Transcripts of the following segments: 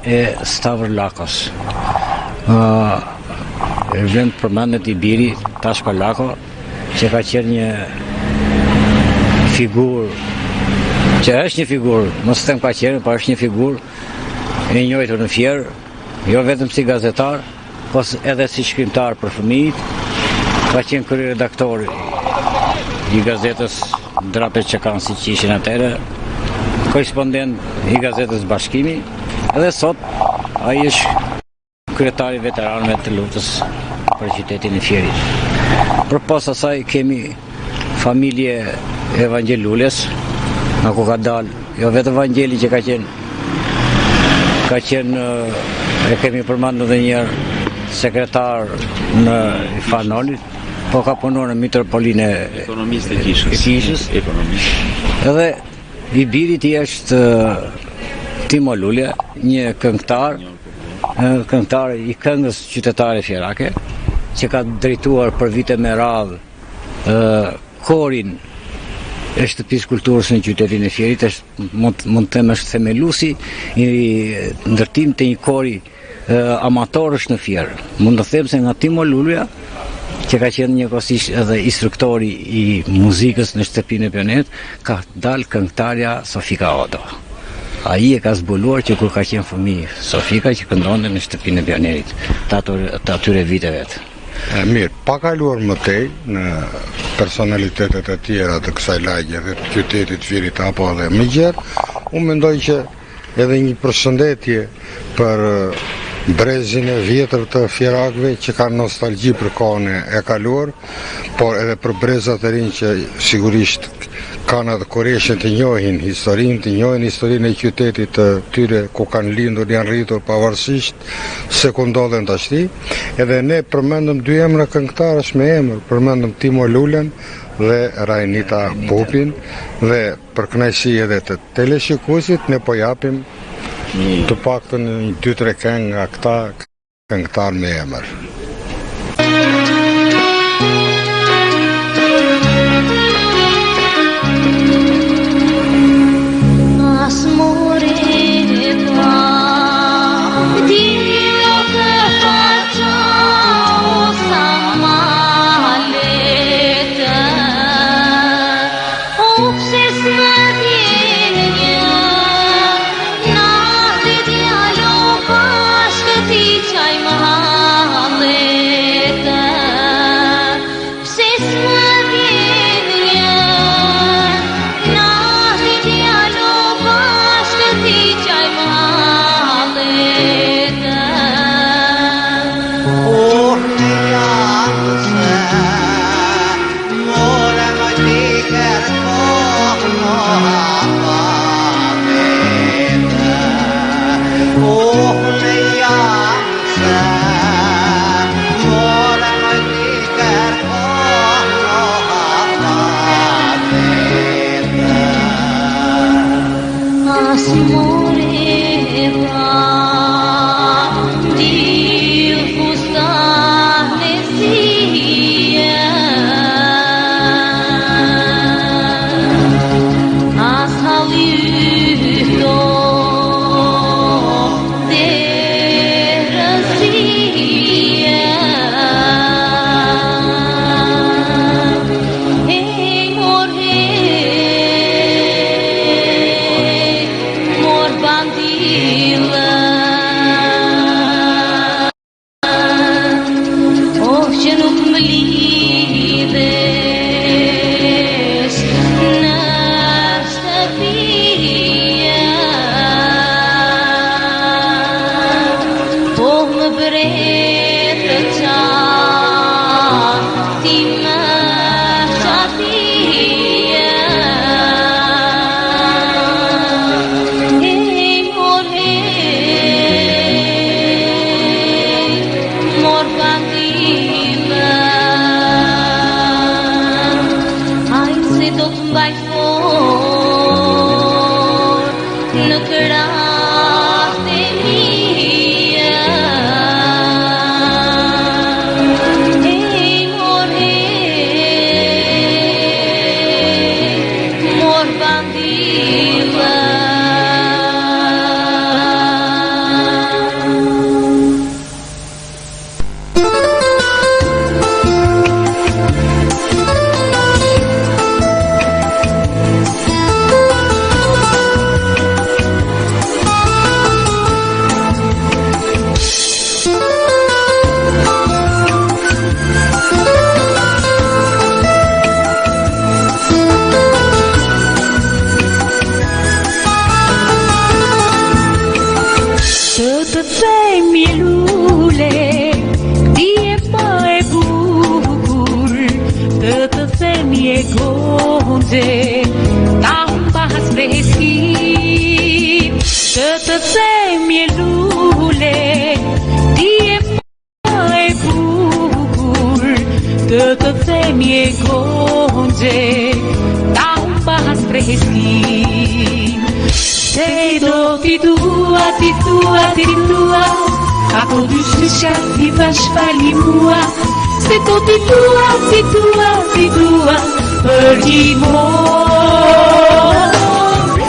e Stavërlakos. Vend përmendet i biri Tashko Lako, që ka qenë një figurë, që është një figurë, mos them ka qenë, por është një figurë e njohur në Fier, jo vetëm si gazetar, po edhe si shkrimtar për fëmijët. Ka qenë kryeredaktor i gazetës Drapet që kanë si që ishin atëre, korespondent i gazetës Bashkimi, edhe sot ai është kryetari veteranëve të luftës për qytetin e Fierit. Përpas asaj kemi familje Evangelules, ku ka dalë, jo vetë Evangeli që ka qenë, e kemi përmendur edhe një sekretar në Fanolit, po ka punuar në Mitropolinë e ekonomist e Kishës. Edhe i birit i është Timo Lule, një këngëtar i këngës qytetare fjerake, që ka drejtuar për vite me radhë korin e shtëpisë kulturës në qytetin e Fierit, mund të them është themelusi i ndërtim të një kori amatorësh në Fier. Mund të them se nga Timo Lulja, që ka qenë njëkohësisht edhe instruktori i muzikës në shtëpinë e Pionerit, ka dalë këngëtarja Sofika Odo. Ai e ka zbuluar që kur ka qenë fëmijë Sofika që këndonte në shtëpinë e Pionerit të atyre viteve. Mirë, pa kaluar më tej në personalitetet e tjera të kësaj lagje dhe të qytetit Fierit apo edhe më gjerë, unë mendoj që edhe një përshëndetje për brezin e vjetër të fierakëve që kanë nostalgji për kohën e kaluar, por edhe për brezat e rinj që sigurisht kanë atë kureshën të njohin historinë e qytetit të tyre ku kanë lindur, janë rritur pavarësisht se ku ndodhen tashti. Edhe ne përmendëm dy emra këngëtarësh me emër, përmendëm Timo Lulen dhe Rajnita Pupin, dhe për kënaqësi edhe të teleshikuesit ne po japim të paktën 2-3 këngë nga këta këngëtar me emër. a todos os cativas fale-mua. Se todo de tua, perdi-mo.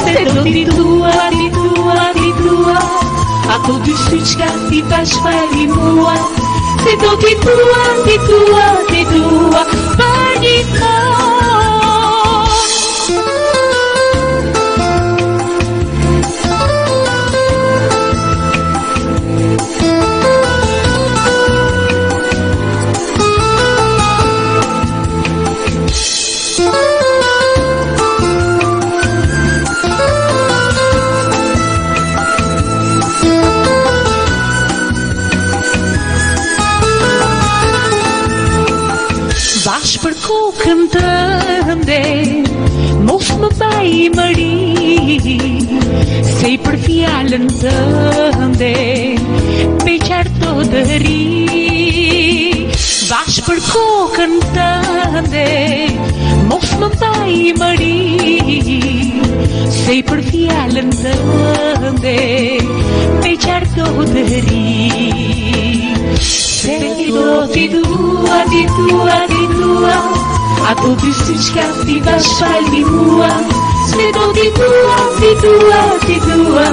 Se todo de tua, a todos os cativas fale-mua. Se todo de tua, perdi-mo. Vas për kokën tënde, mos më baj mëri, se I për fjallën tënde, me qarto dëri. Vas për kokën tënde, mos më baj mëri, se I për fjallën tënde, me qarto dëri. Se ti dua, a todos os cativas fale-mua. Se ti dua, perdi-mo.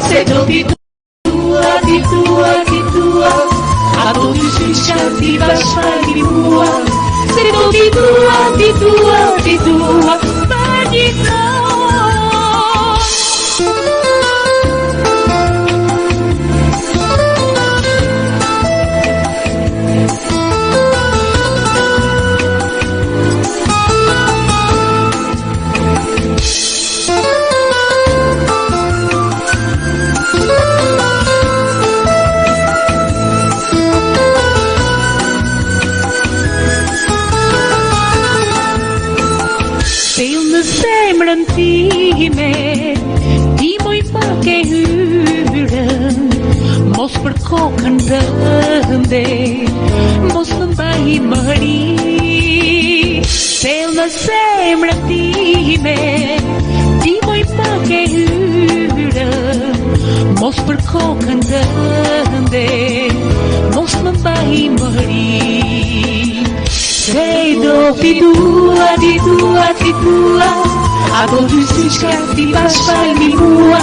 Se ti dua, a todos os cativas fale-mua. Se ti dua, perdi-mo. Zemrën time, ti moj pak e hyrën, mos për kokën tënde, mos më mbaj mëri. Del në zemrën time, ti moj pak e hyrën, mos për kokën tënde, mos më mbaj mëri. Se do ti dua, a todos os cativas fale-mua.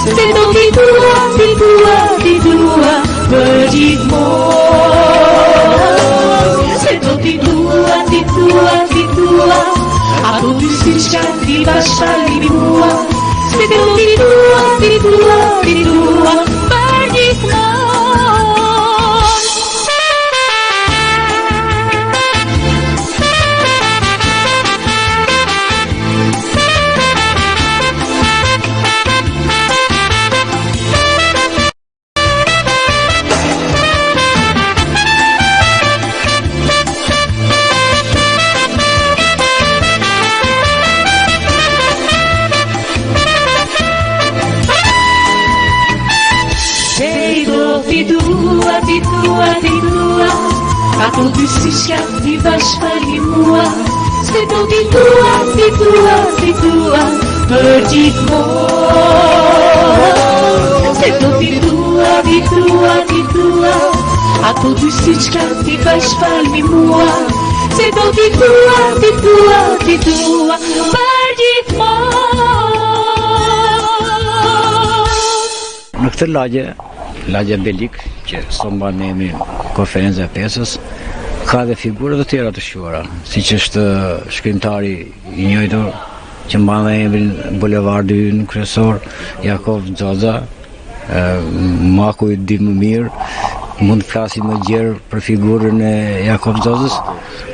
Se do ti dua, perdi-mo. Se do ti dua, a todos os cativas fale-mua. Se do ti dua, perdi-mo. A todos os cativas fale-mua. Se do ti dua, perdi-mo. Se do ti dua, a todos os cativas fale-mua. Se do ti dua, perdi-mo. Në këtë lagje Belik, që sot mban emrin Konferenca e Pesës, ka dhe figura të tjera të shquara, siç është shkrimtari I njohur që mban dhe emrin Bulevardi Ynë kryesor, Jakov Xoxa, Maku I di më mirë, mund të flasim më gjerë për figurën e Jakov Xoxës,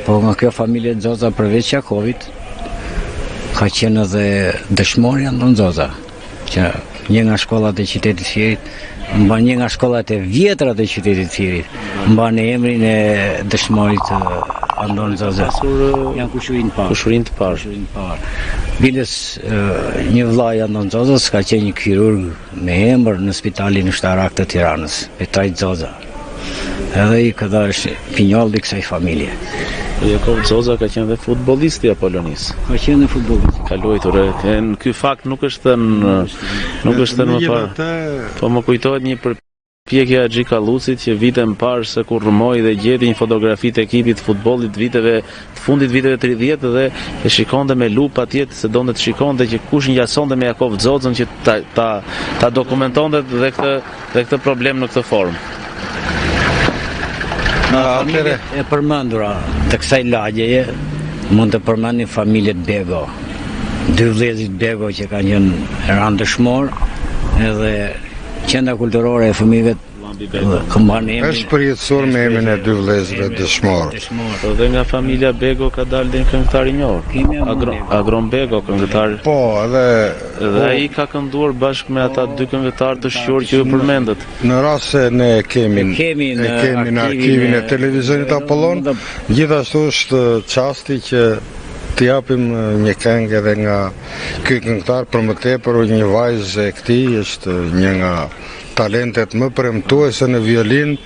po nga kjo familje Xoxa përveç Jakovit, ka qenë edhe dëshmori Anton Xoxa, që një nga shkollat e qytetit Fierit, mban një nga shkollat e vjetra të qytetit Fierit, mban emrin e dëshmorit Anton Xoxa. Janë kushurinë të parë. Biles një vllai Anton Xoxës ka qenë një kirurg me emër në spitalin ushtarak të Tiranës, Petaj Xoxa. Edhe I këta është pinjolli kësaj familje. Jakov Xoza ka qenë dhe futbollisti i Apolonisë. Ka qenë futbollist. Ka luajtur. Ky fakt nuk është thënë më parë. Po më kujtohet një përpjekje e Xhi Kallucit që vite më parë se kur rrëmoi dhe gjeti një fotografi të ekipit të futbollit të fundit viteve 30 dhe e shikonte me lupë atje se donte të shikonte që kush ngjasonte me Jakov Xozën që ta dokumentonte dhe këtë problem në këtë formë. E përmendura të kësaj lagjeje mund të përmendim familjet Bego. Dy vëllezërit Bego që kanë qenë randëshmor edhe qendra kulturore e fëmijëve është përjetësur me emrin e dy vëllezërve dëshmor. Dhe nga familja Bego ka dalë dhe një këngëtar i njohur. Agron Bego, këngëtar. Po, dhe ai ka kënduar bashkë me ata dy këngëtar të shqiptar që ju përmendët. Në rast se ne kemi në arkivin e televizionit Apollon, gjithashtu është çasti që të japim një këngë edhe nga ky këngëtar, për më tepër një vajzë e këtij është një nga talentet më premtuese në violin,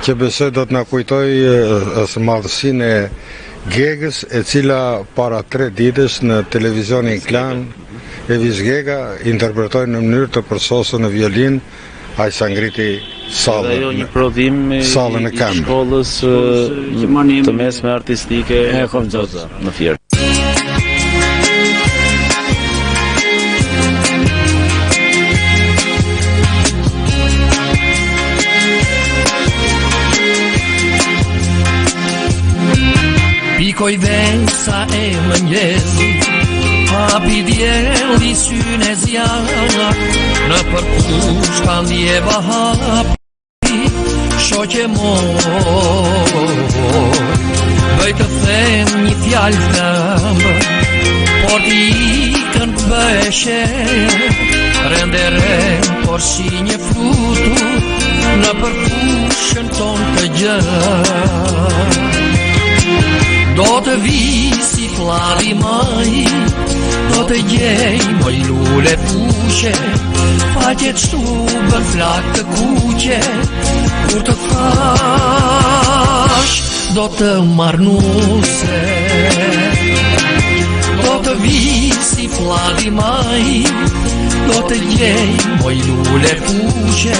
që besoj do të na kujtoj madhësinë e Gegës, e cila para 3 ditësh në televizionin Klan Evis Gega interpretoi në mënyrë të përsosur në violin, ai sa ngriti sallën. Dhe ajo një prodhim i shkollës të mesme artistike e Jakov Xoza në Fier. Pikoj vensa e mëngjesit, hapi djeli syne zjarë, në përkush ka ndjeva hapi, shoqe moj, bëj të them një fjallë këmbë, por t'i ikën bëheshe, renderen por si një flutur, në përkushën ton të gjë. Do të visi flavi maj, do të gjej moj lule fuqe, faqet shtuben flak të kuqe, kur të thash do të marnuse. Do të visi flavi maj, do të gjej moj lule fuqe,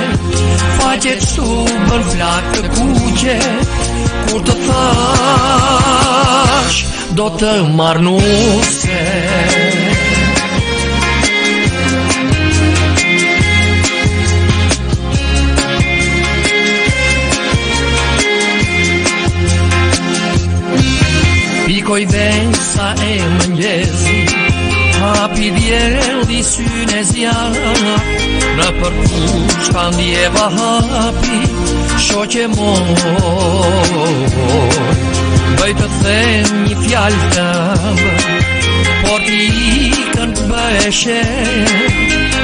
faqet shtuben flak të kuqe, kur të thash do të marnuse. Pikoj vensa e mëngjesit, hapi djeli syne zjarë, në përkush ka ndjeva hapi, shoqe moj, bëj të them një fjallë këmbë, por t'i ikën bëheshe,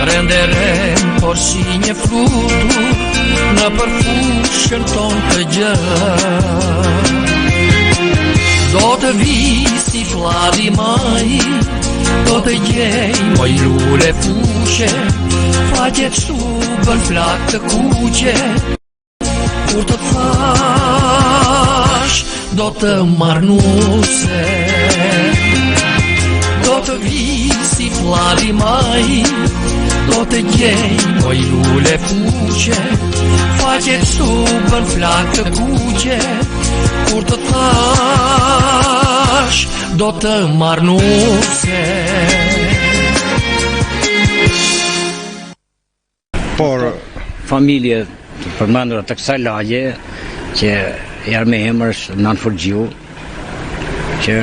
renderen por si një flutur, në përkushën ton të gjë. Do të visi flavi maj, do të gjej moj lule fuqe, faqet shtuben flak të kuqe, kur të thash do të marnuse. Do të visi flavi maj, do të gjej moj lule fuqe, faqet shtuben flak të kuqe, kur të thash do të marnuse. Por familje të përmendura të kësaj lagje që jarë me emër Nan Furgjiu, që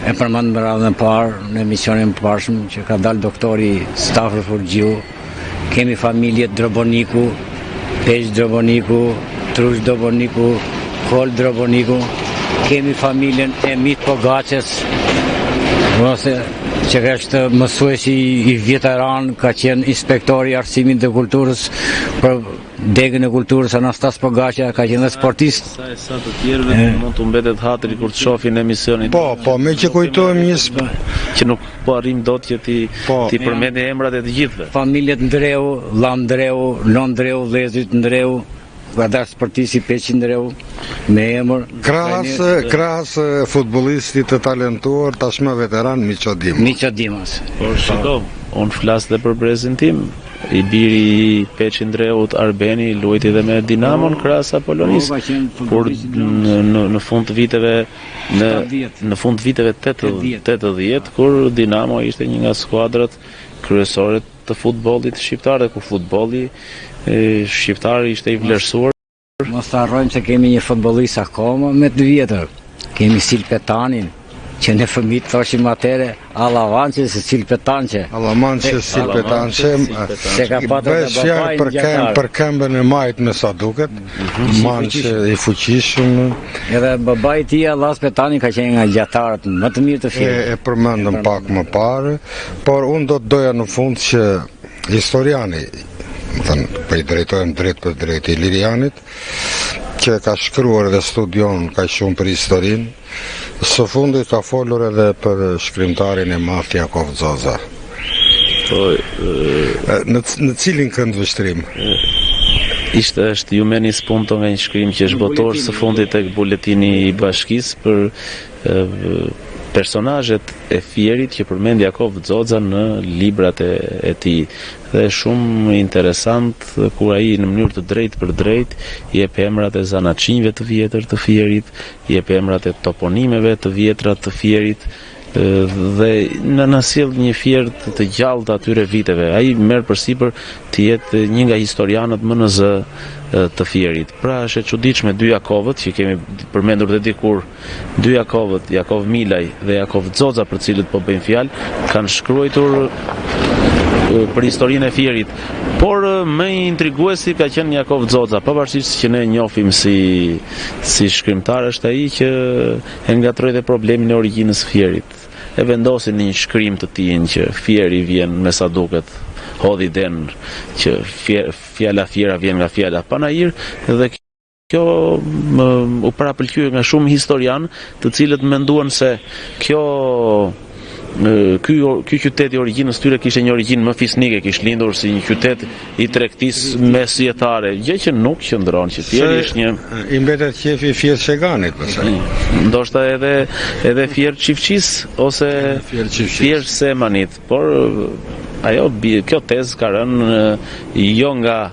e përmend në radhën e parë në emisionin e parshëm që ka dalë doktori Stafër Furgjiu. Kemi familjet Droboniku, Pesh Droboniku, Trush Droboniku, Kol Droboniku. Kemi familjen Emit Pogaces, që është mësuesi i veteran, ka qenë inspektori i arsimit të kulturës për degën e kulturës Anastas Pogacia, ka qenë dhe sportist. Sa të tjerëve mund të mbetet hatri kur të shohin emisionin. Po, me që kujtojmë që nuk po arrim dot që ti përmendi emrat e të gjithëve. Familjet Ndreu, Lon Ndreu, vëllezërit Ndreu, Edhe sportisti 500 euro me emër. Krahas futbollistit të talentuar, tashmë veteran Miço Dimas. Por shiko, unë flas dhe për brezin tim. I biri 500 euro Arbeni luajti dhe me Dinamon krahas Apolonis. Kur në fund të viteve në fund të viteve 80 kur Dinamo ishte një nga skuadrat kryesore të futbollit shqiptar, ku futbolli shqiptar ishte i vlerësuar. Mos të harrojmë se kemi një futbollist akoma me 2 vjetër. Kemi Silpetanin, që në fëmijët thoshim atëre Allavançe se Silpetançe. Allavançe Silpetançe. Bësh fjalë për këmbën e majt me sa duket. Mançe i fuqishëm. Edhe babai i tij Allah Petani ka qenë nga gjatarët më të mirë të fillit. E përmendëm pak më parë, por unë do të doja në fund që historiani, për i drejtojmë drejt për drejt i Lirianit, që ka shkruar dhe studion ka shumë për historinë, së fundi ka folur edhe për shkrimtarin e madh Jakov Zoza. Në cilin kënd vështrim? Është Jumenis Punto nga një shkrim që është botor së fundit tek buletini i bashkisë për personazhet e Fierit që përmend Jakov Zoza në librat e tij. Dhe shumë interesant kur ai në mënyrë të drejtë për drejtë i jep emrat e zanaçinjve të vjetër të Fierit, i jep emrat e toponimeve të vjetra të Fierit dhe na sjell një Fier të gjallë të atyre viteve. Ai merr përsipër të jetë një nga historianët më në zë të Fierit. Pra është e çuditshme dy Jakovët që kemi përmendur dhe dikur, dy Jakovët, Jakov Milaj dhe Jakov Zoza, për cilët po bëjmë fjalë, kanë shkruar për historinë e Fierit, por më intriguesi ka qenë Jakov Zoza, pavarësisht që ne njohim si shkrimtar, është ai që e ngatroi dhe problemin e origjinës së Fierit. E vendosin në një shkrim të tij që Fieri vjen me sa duket hodhi den, që fjala Fiera vjen nga fjala Panair, dhe kjo u parapëlqyer nga shumë historian, të cilët menduan se ky qytet i origjinës tyre kishte një origjinë më fisnike, kishte lindur si një qytet i tregtisë mesjetare, gjë që nuk qëndron, që Fieri është një i mbetet qefi Fier Sheganit, ndoshta edhe Fier Çiftçis ose Fier Semanit, por kjo tezë ka rënë jo nga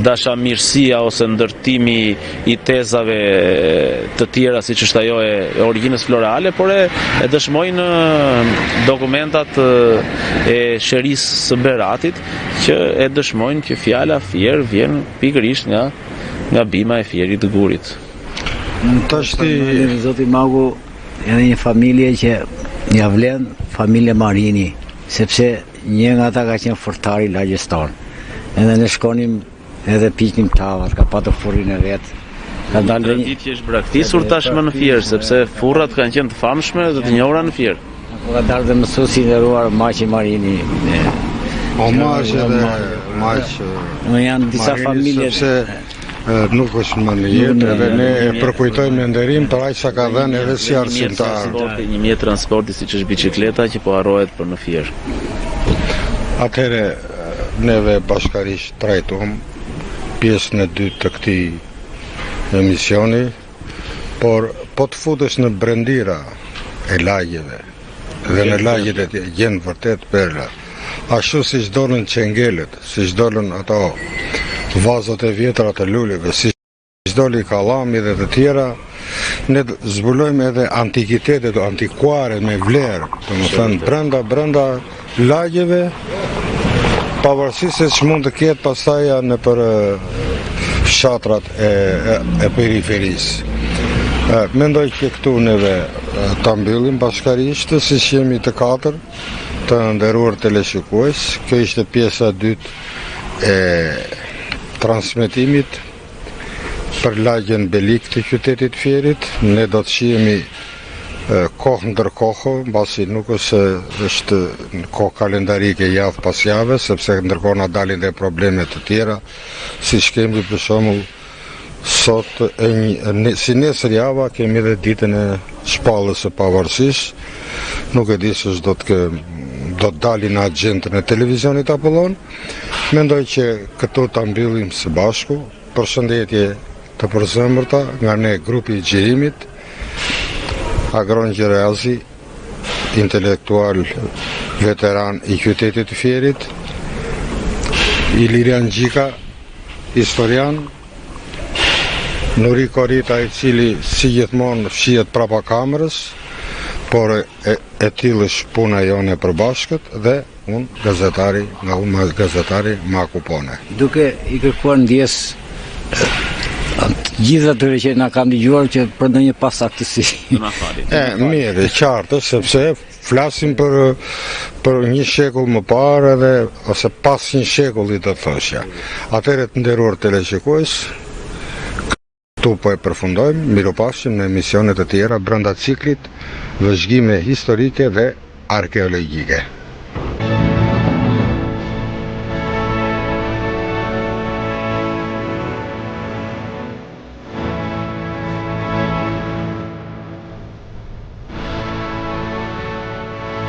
dashamirësia ose ndërtimi i tezave të tjera siç është ajo e origjinës florale, por e dëshmojnë dokumentat e Sherisë së Beratit, që e dëshmojnë që fjala Fier vjen pikërisht nga bima e Fierit të Gurit. Zoti Magu, edhe një familje që ja vlen familje Marini, sepse një nga ata ka qenë furtari i lagjes tonë. Edhe ne shkonim edhe piqnim tavat, ka patur furrin e vet. Ka dalë ditë që është braktisur tashmë në Fier, sepse furrat kanë qenë të famshme dhe të njohura në Fier. Ka dalë dhe mësuesi i nderuar Maqi Marini. Në janë disa familje nuk është më në jetë, edhe ne e përkujtojmë në nderim për aq sa ka dhënë edhe si arsimtar. Një mjet transporti siç është biçikleta që po harrohet për në Fier. Atëherë neve bashkarisht trajtojmë pjesën e dytë të këtij emisioni, por po të futesh në brendira e lagjeve dhe në lagjet e gjenë vërtet perla, ashtu siç dolën çengelet, siç dolën ato vazat e vjetra të luleve, siç doli kallami dhe të tjera, ne zbulojmë edhe antikitetet antikuare me vlerë, domethënë brenda lagjeve, pavarësisht se ç'mund të ketë pastaj në për fshatrat e periferisë. Mendoj që këtu neve ta mbyllim bashkarisht, siç jemi të katër, të nderuar teleshikues. Kjo ishte pjesa e dytë e transmetimit për lagjen Belik të qytetit Fierit. Ne do të shihemi kohë ndërkohë, mbasi nuk është kohë kalendarike javë pas jave, sepse ndërkohë na dalin dhe probleme të tjera, siç kemi për shembull sot si nesër java kemi edhe ditën e shpallës së pavarësisë. Nuk e di se do të dalin në agjendën e televizionit Apollon. Mendoj që këtu ta mbyllim së bashku. përshëndetje të përzemërta nga ne grupi i Gjirimit, Agron Gjereazi, intelektual veteran i qytetit të Fierit, Ilirian Gjika, historian, Nuri Korita, i cili si gjithmonë fshihet prapa kamerës, por e tillë është puna jone e përbashkët, dhe unë gazetari Maku Pone. Duke i kërkuar ndjes gjithë atyre që na kanë dëgjuar që për ndonjë pasaktësi. Mirë, qartë, sepse flasim për një shekull më parë ose pas një shekulli të thoshja. Atëherë të nderuar teleshikues, këtu po e përfundojmë, miropafshim në emisionet e tjera brenda ciklit vëzhgime historike dhe arkeologjike.